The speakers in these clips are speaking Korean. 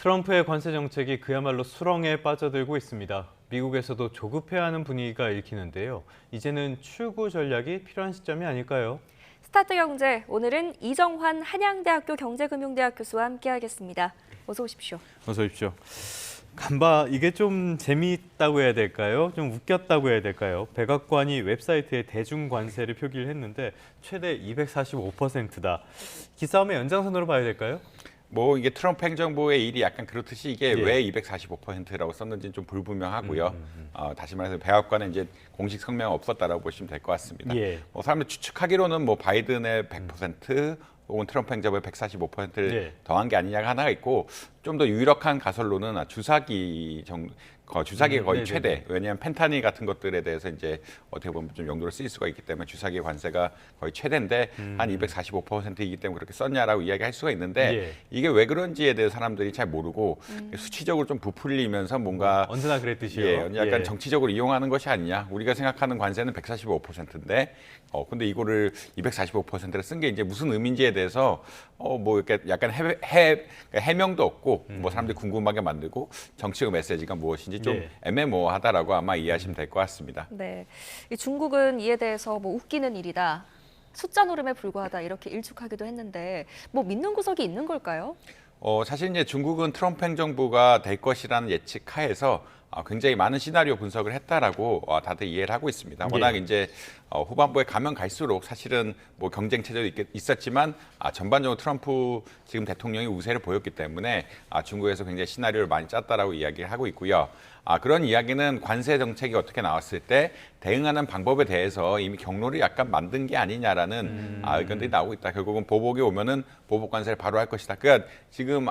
트럼프의 관세 정책이 그야말로 수렁에 빠져들고 있습니다. 미국에서도 조급해야 하는 분위기가 읽히는데요. 이제는 출구 전략이 필요한 시점이 아닐까요? 스타트 경제, 오늘은 이정환 한양대학교 경제금융대학 교수와 함께하겠습니다. 어서 오십시오. 어서 오십시오. 간바, 이게 좀 재미있다고 해야 될까요? 좀 웃겼다고 해야 될까요? 백악관이 웹사이트에 대중 관세를 표기를 했는데 최대 245%다. 기싸움의 연장선으로 봐야 될까요? 뭐 이게 트럼프 행정부의 일이 약간 그렇듯이 이게 예. 왜 245%라고 썼는지는 좀 불분명하고요. 다시 말해서 백악관에 이제 공식 성명은 없었다라고 보시면 될 것 같습니다. 예. 뭐 사람들 추측하기로는 뭐 바이든의 100% 혹은 트럼프 행정부의 145%를 예. 더한 게 아니냐가 하나가 있고 좀 더 유력한 가설로는 주사기 정도. 주사기가 거의 네네네. 최대. 왜냐하면 펜타닐 같은 것들에 대해서 이제 어떻게 보면 좀 용도로 쓰일 수가 있기 때문에 주사기 관세가 거의 최대인데 한 245%이기 때문에 그렇게 썼냐라고 이야기할 수가 있는데 예. 이게 왜 그런지에 대해 사람들이 잘 모르고 수치적으로 좀 부풀리면서 뭔가 언제나 그랬듯이요. 예, 약간 예. 정치적으로 이용하는 것이 아니냐. 우리가 생각하는 관세는 145%인데 근데 이거를 245%를 쓴 게 이제 무슨 의미인지에 대해서 뭐 이렇게 약간 해명도 없고 뭐 사람들이 궁금하게 만들고 정치적 메시지가 무엇인지 좀 네. 애매모호하다라고 아마 이해하시면 될 것 같습니다. 네, 이 중국은 이에 대해서 뭐 웃기는 일이다, 숫자 노름에 불과하다 이렇게 일축하기도 했는데 뭐 믿는 구석이 있는 걸까요? 사실 이제 중국은 트럼프 행정부가 될 것이라는 예측 하에서 굉장히 많은 시나리오 분석을 했다라고 다들 이해를 하고 있습니다. 워낙 예. 이제 후반부에 가면 갈수록 사실은 뭐 경쟁 체제도 있었지만 전반적으로 트럼프 지금 대통령이 우세를 보였기 때문에 중국에서 굉장히 시나리오를 많이 짰다라고 이야기를 하고 있고요. 그런 이야기는 관세 정책이 어떻게 나왔을 때 대응하는 방법에 대해서 이미 경로를 약간 만든 게 아니냐라는 의견들이 나오고 있다. 결국은 보복이 오면은 보복 관세를 바로 할 것이다. 그러니까 지금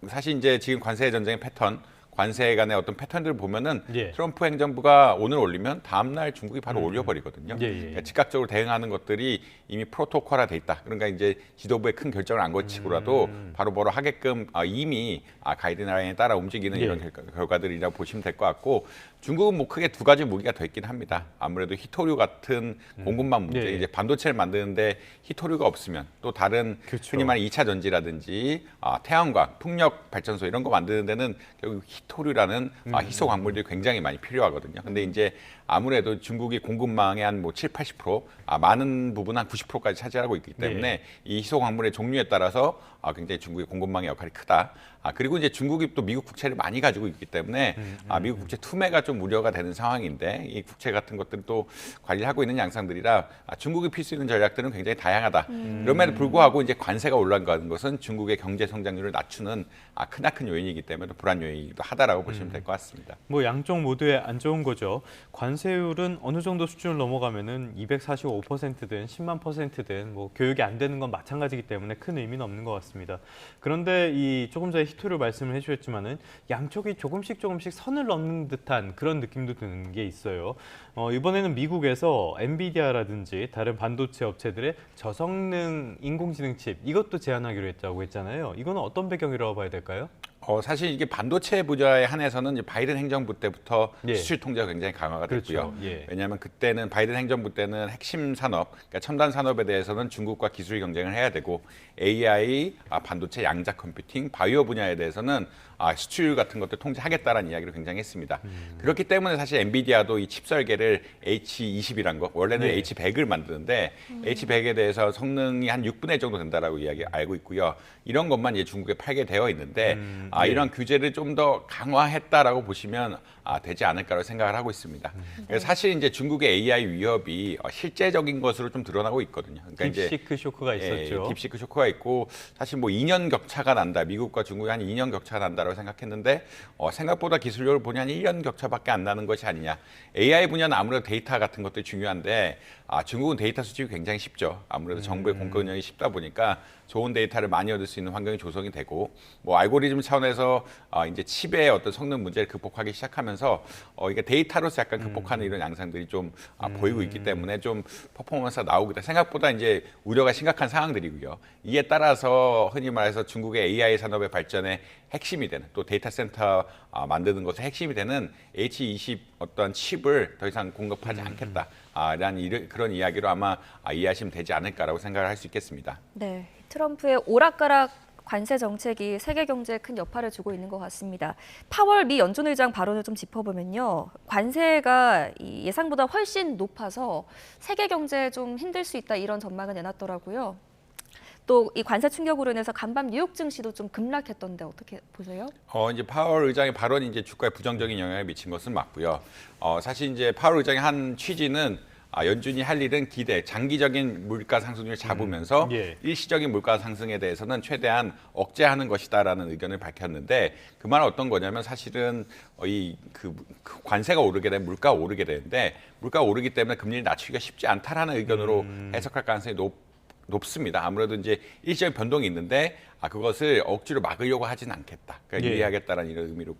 사실 이제 지금 관세 전쟁의 패턴, 관세 간의 어떤 패턴들을 보면은 예. 트럼프 행정부가 오늘 올리면 다음 날 중국이 바로 올려버리거든요. 예, 예. 그러니까 즉각적으로 대응하는 것들이 이미 프로토콜화돼 있다. 그러니까 이제 지도부의 큰 결정을 안 거치고라도 바로 하게끔 이미 가이드라인에 따라 움직이는 예. 이런 결과들이라고 보시면 될 것 같고, 중국은 뭐 크게 두 가지 무기가 더 있긴 합니다. 아무래도 히토류 같은 공급망 문제, 예, 예. 이제 반도체를 만드는데 히토류가 없으면 또 다른 그렇죠. 흔히 말하는 2차 전지라든지 태양광, 풍력 발전소 이런 거 만드는 데는 결국 히토류라는 희소 광물들이 굉장히 많이 필요하거든요. 근데 이제 아무래도 중국이 공급망의 한 뭐 7, 80%, 많은 부분 한 90%까지 차지하고 있기 때문에 네. 이 희소 광물의 종류에 따라서 굉장히 중국의 공급망의 역할이 크다. 그리고 이제 중국이 또 미국 국채를 많이 가지고 있기 때문에 미국 국채 투매가 좀 우려가 되는 상황인데, 이 국채 같은 것들을 또 관리를 하고 있는 양상들이라 중국이 필 수 있는 전략들은 굉장히 다양하다. 그럼에도 불구하고 이제 관세가 올라가는 것은 중국의 경제 성장률을 낮추는 크나큰 요인이기 때문에 불안 요인이기도 하다라고 보시면 될 것 같습니다. 뭐 양쪽 모두에 안 좋은 거죠. 관세율은 어느 정도 수준을 넘어가면은 245%든 10만 %든 뭐 교육이 안 되는 건 마찬가지이기 때문에 큰 의미는 없는 것 같습니다. 그런데 이 조금 전에 히토류 말씀을 해주셨지만은 양쪽이 조금씩 선을 넘는 듯한 그런 느낌도 드는 게 있어요. 이번에는 미국에서 엔비디아라든지 다른 반도체 업체들의 저성능 인공지능 칩 이것도 제한하기로 했다고 했잖아요. 이거는 어떤 배경이라고 봐야 될까요? 사실 이게 반도체 분야에 한해서는 이제 바이든 행정부 때부터 예. 수출 통제가 굉장히 강화가 됐고요. 그렇죠. 예. 왜냐하면 그때는 바이든 행정부 때는 핵심 산업, 그러니까 첨단 산업에 대해서는 중국과 기술 경쟁을 해야 되고, AI, 반도체, 양자 컴퓨팅, 바이오 분야에 대해서는 수출 같은 것들 통제하겠다라는 이야기를 굉장히 했습니다. 그렇기 때문에 사실 엔비디아도 이 칩 설계를 H20이란 거, 원래는 네. H100을 만드는데 H100에 대해서 성능이 한 6분의 1 정도 된다라고 알고 있고요. 이런 것만 이제 중국에 팔게 되어 있는데 예. 이런 규제를 좀 더 강화했다라고 보시면 되지 않을까라고 생각을 하고 있습니다. 그래서 사실 이제 중국의 AI 위협이 실제적인 것으로 좀 드러나고 있거든요. 그러니까 딥시크 쇼크가 있었죠. 딥시크 쇼크가 있고, 사실 뭐 2년 격차가 난다. 미국과 중국이 한 2년 격차가 난다라고 생각했는데 생각보다 기술력을 보니 한 1년 격차밖에 안 나는 것이 아니냐. AI 분야는 아무래도 데이터 같은 것들이 중요한데 중국은 데이터 수집이 굉장히 쉽죠. 아무래도 정부의 공급 운영이 쉽다 보니까 좋은 데이터를 많이 얻을 수 있는 환경이 조성이 되고, 뭐 알고리즘 차원에서 이제 칩의 어떤 성능 문제를 극복하기 시작하면서 이게 데이터로서 약간 극복하는 이런 양상들이 좀 보이고 있기 때문에 좀 퍼포먼스가 나오겠다. 생각보다 이제 우려가 심각한 상황들이고요. 이에 따라서 흔히 말해서 중국의 AI 산업의 발전의 핵심이 되는, 또 데이터 센터 만드는 것의 핵심이 되는 H20 어떤 칩을 더 이상 공급하지 않겠다. 라는 그런 이야기로 아마 이해하시면 되지 않을까라고 생각을 할 수 있겠습니다. 네, 트럼프의 오락가락 관세 정책이 세계 경제에 큰 여파를 주고 있는 것 같습니다. 파월 미 연준 의장 발언을 좀 짚어보면요. 관세가 이 예상보다 훨씬 높아서 세계 경제에 좀 힘들 수 있다 이런 전망을 내놨더라고요. 또 이 관세 충격으로 인해서 간밤 뉴욕 증시도 좀 급락했던데 어떻게 보세요? 이제 파월 의장의 발언이 이제 주가에 부정적인 영향을 미친 것은 맞고요. 사실 이제 파월 의장의 한 취지는 연준이 할 일은 장기적인 물가 상승률을 잡으면서 예. 일시적인 물가 상승에 대해서는 최대한 억제하는 것이다라는 의견을 밝혔는데 그 말은 어떤 거냐면 사실은 그 관세가 오르게 되면 물가가 오르게 되는데 물가가 오르기 때문에 금리를 낮추기가 쉽지 않다라는 의견으로 해석할 가능성이 높습니다. 아무래도 이제 일시적인 변동이 있는데 그것을 억지로 막으려고 하진 않겠다. 그러니까 예. 유의하겠다는 이런 의미로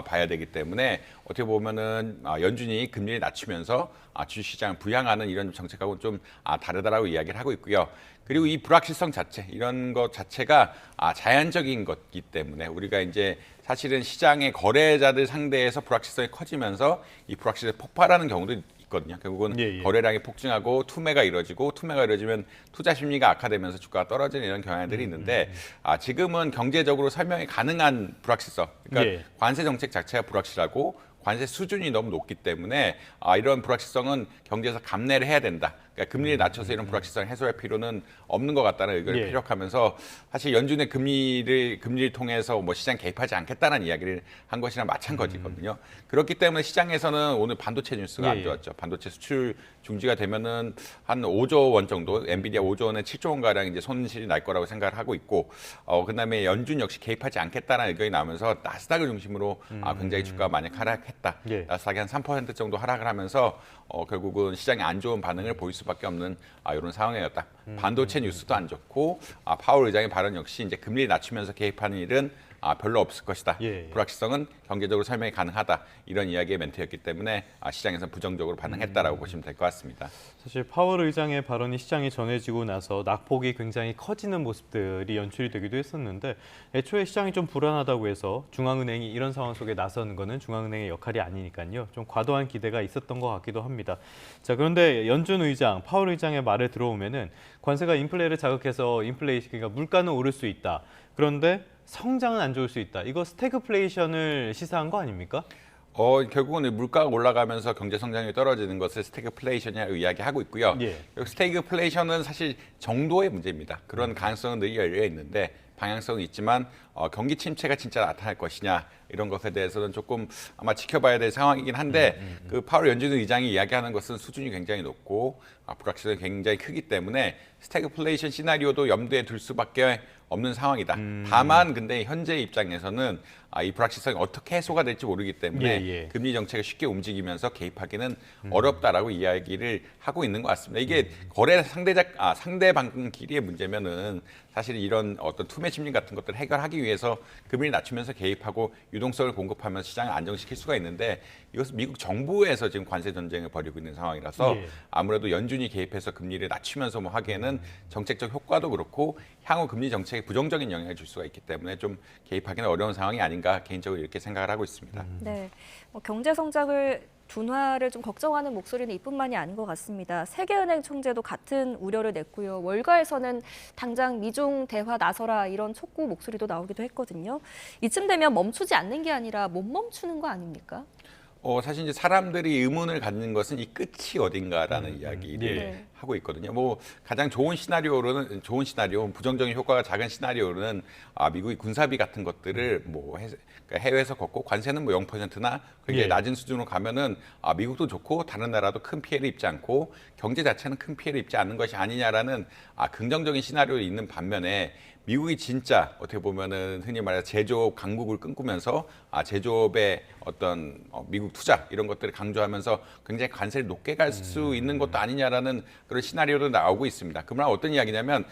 봐야 되기 때문에 어떻게 보면은 연준이 금리를 낮추면서 주식시장을 부양하는 이런 정책하고는 좀 다르다라고 이야기를 하고 있고요. 그리고 이 불확실성 자체 이런 것 자체가 자연적인 것이기 때문에 우리가 이제 사실은 시장의 거래자들 상대에서 불확실성이 커지면서 이 불확실성이 폭발하는 경우도 있거든요. 결국은 예. 거래량이 폭증하고 투매가 이루어지면 투자 심리가 악화되면서 주가가 떨어지는 이런 경향들이 있는데 지금은 경제적으로 설명이 가능한 불확실성, 그러니까 예. 관세 정책 자체가 불확실하고 관세 수준이 너무 높기 때문에 이런 불확실성은 경제에서 감내를 해야 된다. 그러니까 금리를 낮춰서 이런 불확실성을 해소할 필요는 없는 것 같다는 의견을 예. 피력하면서 사실 연준의 금리를 통해서 뭐 시장 개입하지 않겠다는 이야기를 한 것이랑 마찬가지거든요. 그렇기 때문에 시장에서는 오늘 반도체 뉴스가 안 예. 좋았죠. 반도체 수출 중지가 되면은 한 5조 원 정도, 엔비디아 5조 원에 7조 원 가량 이제 손실이 날 거라고 생각을 하고 있고, 그다음에 연준 역시 개입하지 않겠다는 의견이 나오면서 나스닥을 중심으로 굉장히 주가가 많이 하락했다. 예. 나스닥이 한 3% 정도 하락을 하면서 결국은 시장이 안 좋은 반응을 보일 수밖에 없는 이런 상황이었다. 반도체 뉴스도 안 좋고 파월 의장의 발언 역시 이제 금리를 낮추면서 개입하는 일은 별로 없을 것이다. 예. 불확실성은 경제적으로 설명이 가능하다. 이런 이야기의 멘트였기 때문에 시장에서 부정적으로 반응했다라고 보시면 될 것 같습니다. 사실 파월 의장의 발언이 시장에 전해지고 나서 낙폭이 굉장히 커지는 모습들이 연출이 되기도 했었는데 애초에 시장이 좀 불안하다고 해서 중앙은행이 이런 상황 속에 나서는 거는 중앙은행의 역할이 아니니까요. 좀 과도한 기대가 있었던 것 같기도 합니다. 자, 그런데 연준 의장, 파월 의장의 말에 들어오면은 관세가 인플레를 자극해서 그러니까 물가는 오를 수 있다. 그런데 성장은 안 좋을 수 있다. 이거 스태그플레이션을 시사한 거 아닙니까? 결국은 물가가 올라가면서 경제 성장이 떨어지는 것을 스태그플레이션이라고 이야기하고 있고요. 예. 스태그플레이션은 사실 정도의 문제입니다. 그런 가능성은 늘 열려 있는데 방향성은 있지만 경기 침체가 진짜 나타날 것이냐 이런 것에 대해서는 조금 아마 지켜봐야 될 상황이긴 한데 그 파월 연준 의장이 이야기하는 것은 수준이 굉장히 높고 불확실성이 굉장히 크기 때문에 스태그플레이션 시나리오도 염두에 둘 수밖에 없는 상황이다. 다만 근데 현재 입장에서는 이 불확실성이 어떻게 해소가 될지 모르기 때문에 예. 금리 정책을 쉽게 움직이면서 개입하기는 어렵다라고 이야기를 하고 있는 것 같습니다. 이게 거래 상대방끼리의 문제면은 사실 이런 어떤 투매 심리 같은 것들을 해결하기 위해서 금리를 낮추면서 개입하고 유동성을 공급하면서 시장을 안정시킬 수가 있는데 이것은 미국 정부에서 지금 관세 전쟁을 벌이고 있는 상황이라서 예. 아무래도 연준이 개입해서 금리를 낮추면서 뭐 하기에는 정책적 효과도 그렇고 향후 금리 정책에 부정적인 영향을 줄 수가 있기 때문에 좀 개입하기는 어려운 상황이 아닌가 개인적으로 이렇게 생각을 하고 있습니다. 네, 경제 성장을 둔화를 좀 걱정하는 목소리는 이뿐만이 아닌 것 같습니다. 세계은행 총재도 같은 우려를 냈고요. 월가에서는 당장 미중 대화 나서라 이런 촉구 목소리도 나오기도 했거든요. 이쯤 되면 멈추지 않는 게 아니라 못 멈추는 거 아닙니까? 사실 이제 사람들이 의문을 갖는 것은 이 끝이 어딘가라는 이야기를 예. 하고 있거든요. 뭐 가장 좋은 시나리오, 부정적인 효과가 작은 시나리오는 미국이 군사비 같은 것들을 그러니까 해외에서 걷고 관세는 뭐 0%나 굉장히 예. 낮은 수준으로 가면은 미국도 좋고 다른 나라도 큰 피해를 입지 않고 경제 자체는 큰 피해를 입지 않는 것이 아니냐라는 긍정적인 시나리오가 있는 반면에 미국이 진짜 어떻게 보면은 흔히 말해서 제조업 강국을 꿈꾸면서 제조업의 어떤 미국 투자 이런 것들을 강조하면서 굉장히 관세를 높게 갈 수 있는 것도 아니냐라는 그런 시나리오도 나오고 있습니다. 그 말은 어떤 이야기냐면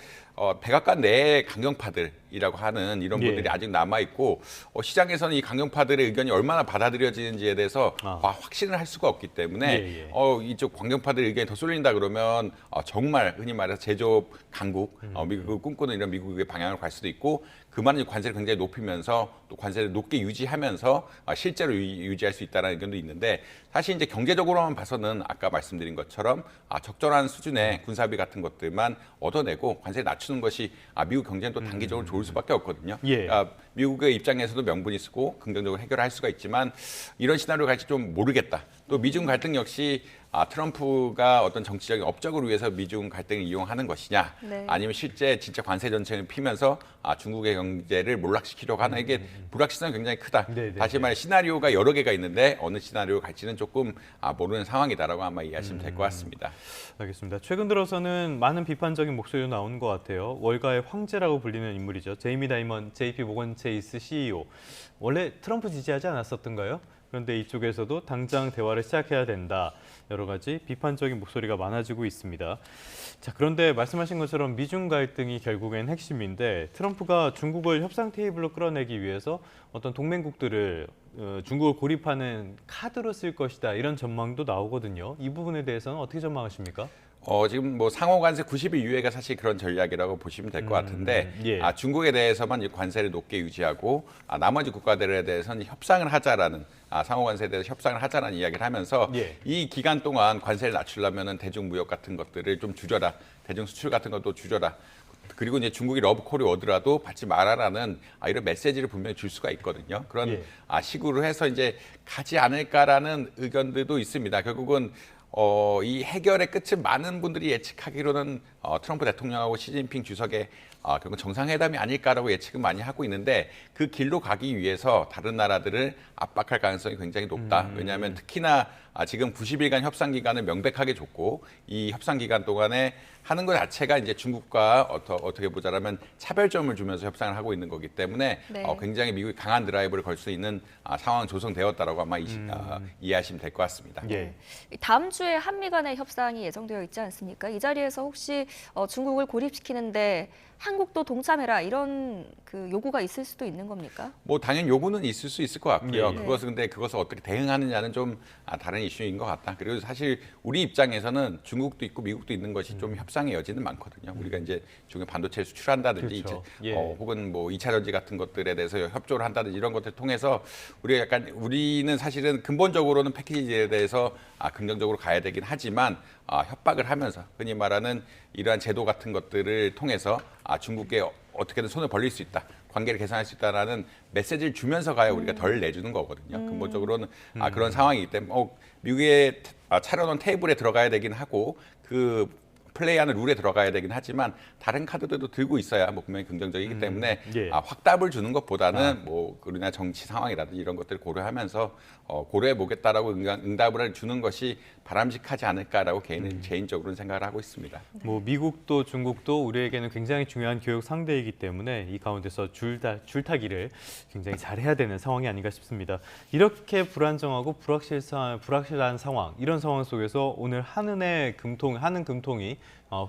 백악관 내의 강경파들이라고 하는 이런 예. 분들이 아직 남아 있고 시장에서는 이 강경파들의 의견이 얼마나 받아들여지는지에 대해서 확신을 할 수가 없기 때문에 이쪽 강경파들의 의견이 더 쏠린다 그러면 정말 흔히 말해서 제조업 강국 미국을 꿈꾸는 이런 미국의 방향으로 갈 수도 있고 그만한 관세를 굉장히 높이면서 또 관세를 높게 유지하면서 실제로 유지할 수 있다는 의견도 있는데 사실 이제 경제적으로만 봐서는 아까 말씀드린 것처럼 적절한 수준의 군사비 같은 것들만 얻어내고 관세를 낮추는 것이 미국 경제는 또 단기적으로 좋을 수밖에 없거든요. 예. 미국의 입장에서도 명분이 있고 긍정적으로 해결할 수가 있지만 이런 시나리오가 갈지 좀 모르겠다. 또 미중 갈등 역시 트럼프가 어떤 정치적인 업적을 위해서 미중 갈등을 이용하는 것이냐, 네. 아니면 실제 진짜 관세 전쟁을 피면서 중국의 경제를 몰락시키려고 하는 이게 불확실성이 굉장히 크다. 네, 다시 말해 시나리오가 여러 개가 있는데 어느 시나리오 갈지는 조금 모르는 상황이다라고 아마 이해하시면 될 것 같습니다. 알겠습니다. 최근 들어서는 많은 비판적인 목소리가 나오는 것 같아요. 월가의 황제라고 불리는 인물이죠. 제이미 다이먼 JP 모건 체이스 CEO. 원래 트럼프 지지하지 않았었던가요? 그런데 이쪽에서도 당장 대화를 시작해야 된다. 여러 가지 비판적인 목소리가 많아지고 있습니다. 자, 그런데 말씀하신 것처럼 미중 갈등이 결국엔 핵심인데 트럼프가 중국을 협상 테이블로 끌어내기 위해서 어떤 동맹국들을 중국을 고립하는 카드로 쓸 것이다. 이런 전망도 나오거든요. 이 부분에 대해서는 어떻게 전망하십니까? 지금 뭐 상호 관세 90일 이후가 사실 그런 전략이라고 보시면 될 것 같은데 예. 중국에 대해서만 이제 관세를 높게 유지하고 나머지 국가들에 대해서는 협상을 하자라는 상호 관세에 대해서 협상을 하자라는 이야기를 하면서 예. 이 기간 동안 관세를 낮추려면은 대중 무역 같은 것들을 좀 줄여라, 대중 수출 같은 것도 줄여라. 그리고 이제 중국이 러브콜이 오더라도 받지 말아라는 이런 메시지를 분명히 줄 수가 있거든요. 그런 예. 식으로 해서 이제 가지 않을까라는 의견들도 있습니다. 결국은 이 해결의 끝은 많은 분들이 예측하기로는 트럼프 대통령하고 시진핑 주석의 결국 정상회담이 아닐까라고 예측은 많이 하고 있는데 그 길로 가기 위해서 다른 나라들을 압박할 가능성이 굉장히 높다. 왜냐하면 특히나 지금 90일간 협상 기간을 명백하게 줬고 이 협상 기간 동안에 하는 것 자체가 이제 중국과 어떻게 보자라면 차별점을 주면서 협상을 하고 있는 거기 때문에 네. 굉장히 미국이 강한 드라이브를 걸 수 있는 상황 조성되었다라고 아마 이해하시면 될 것 같습니다. 예. 다음 주에 한미 간의 협상이 예정되어 있지 않습니까? 이 자리에서 혹시 중국을 고립시키는데 한국도 동참해라 이런 그 요구가 있을 수도 있는 겁니까? 뭐 당연 요구는 있을 수 있을 것 같고요. 네. 근데 그것을 어떻게 대응하느냐는 좀 다른 이슈인 것 같다. 그리고 사실 우리 입장에서는 중국도 있고 미국도 있는 것이 좀 협상의 여지는 많거든요. 우리가 이제 중국 반도체 수출한다든지 그렇죠. 예. 혹은 뭐 2차 전지 같은 것들에 대해서 협조를 한다든지 이런 것들 통해서 우리는 사실은 근본적으로는 패키지에 대해서 긍정적으로 가야 되긴 하지만 협박을 하면서 흔히 말하는 이러한 제도 같은 것들을 통해서 중국에 어떻게든 손을 벌릴 수 있다. 관계를 개선할 수 있다라는 메시지를 주면서 가야 우리가 덜 내주는 거거든요. 근본적으로는 그런 상황이기 때문에 미국의 차려놓은 테이블에 들어가야 되긴 하고 그 플레이하는 룰에 들어가야 되긴 하지만 다른 카드들도 들고 있어야 뭐 분명히 긍정적이기 때문에 예. 확답을 주는 것보다는 뭐 우리나라 정치 상황이라든지 이런 것들을 고려하면서 고려해 보겠다라고 응답을 주는 것이 바람직하지 않을까라고 개인적으로는 생각을 하고 있습니다. 뭐 미국도 중국도 우리에게는 굉장히 중요한 교육 상대이기 때문에 이 가운데서 줄타기를 굉장히 잘해야 되는 상황이 아닌가 싶습니다. 이렇게 불안정하고 불확실한 상황, 이런 상황 속에서 오늘 한은 금통이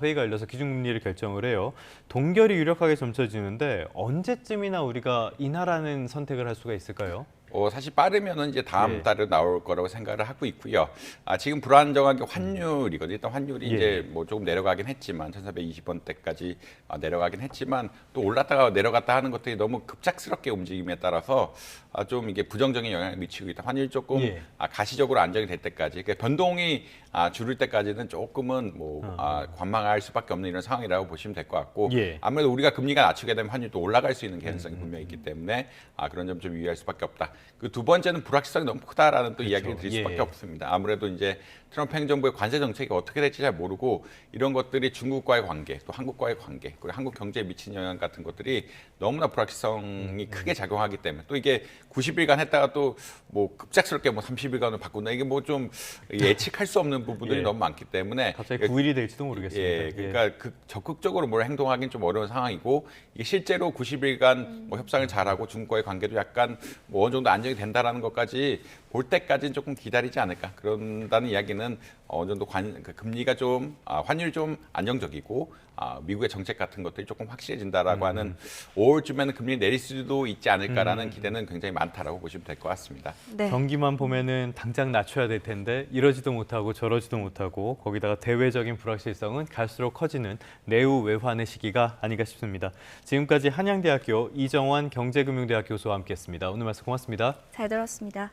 회의가 열려서 기준금리를 결정을 해요. 동결이 유력하게 점쳐지는데 언제쯤이나 우리가 인하라는 선택을 할 수가 있을까요? 사실 빠르면은 이제 다음 예. 달에 나올 거라고 생각을 하고 있고요. 지금 불안정한 게 환율이거든요. 일단 환율이 예. 이제 뭐 조금 내려가긴 했지만 1,420원대까지 내려가긴 했지만 또 올랐다가 내려갔다 하는 것들이 너무 급작스럽게 움직임에 따라서 좀 이게 부정적인 영향을 미치고 있다. 환율이 조금 예. 가시적으로 안정이 될 때까지, 그러니까 변동이 줄을 때까지는 조금은 뭐 관망할 수밖에 없는 이런 상황이라고 보시면 될 것 같고 예. 아무래도 우리가 금리가 낮추게 되면 환율도 올라갈 수 있는 개연성이 분명히 있기 때문에 그런 점 좀 유의할 수밖에 없다. 그 두 번째는 불확실성이 너무 크다라는 또 이야기를 드릴 수밖에 예. 없습니다. 아무래도 이제 트럼프 행정부의 관세 정책이 어떻게 될지 잘 모르고 이런 것들이 중국과의 관계, 또 한국과의 관계, 그리고 한국 경제에 미치는 영향 같은 것들이 너무나 불확실성이 크게 작용하기 때문에 또 이게 90일간 했다가 또 뭐 급작스럽게 뭐 30일간으로 바꾼다, 이게 뭐 좀 예측할 수 없는 부분들이 예. 너무 많기 때문에 갑자기 9일이 될지도 모르겠습니다. 예, 그러니까 적극적으로 뭘 행동하기는 좀 어려운 상황이고 이게 실제로 90일간 뭐 협상을 잘하고 중국과의 관계도 약간 뭐 어느 정도 안정이 된다라는 것까지 볼 때까지는 조금 기다리지 않을까. 그런다는 이야기는 어느 정도 금리가 좀 환율이 좀 안정적이고 미국의 정책 같은 것들이 조금 확실해진다라고 하는 5월쯤에는 금리 내릴 수도 있지 않을까라는 기대는 굉장히 많다라고 보시면 될 것 같습니다. 네. 경기만 보면은 당장 낮춰야 될 텐데 이러지도 못하고 저러지도 못하고 거기다가 대외적인 불확실성은 갈수록 커지는 내후 외환의 시기가 아닌가 싶습니다. 지금까지 한양대학교 이정환 경제금융대학 교수와 함께했습니다. 오늘 말씀 고맙습니다. 잘 들었습니다.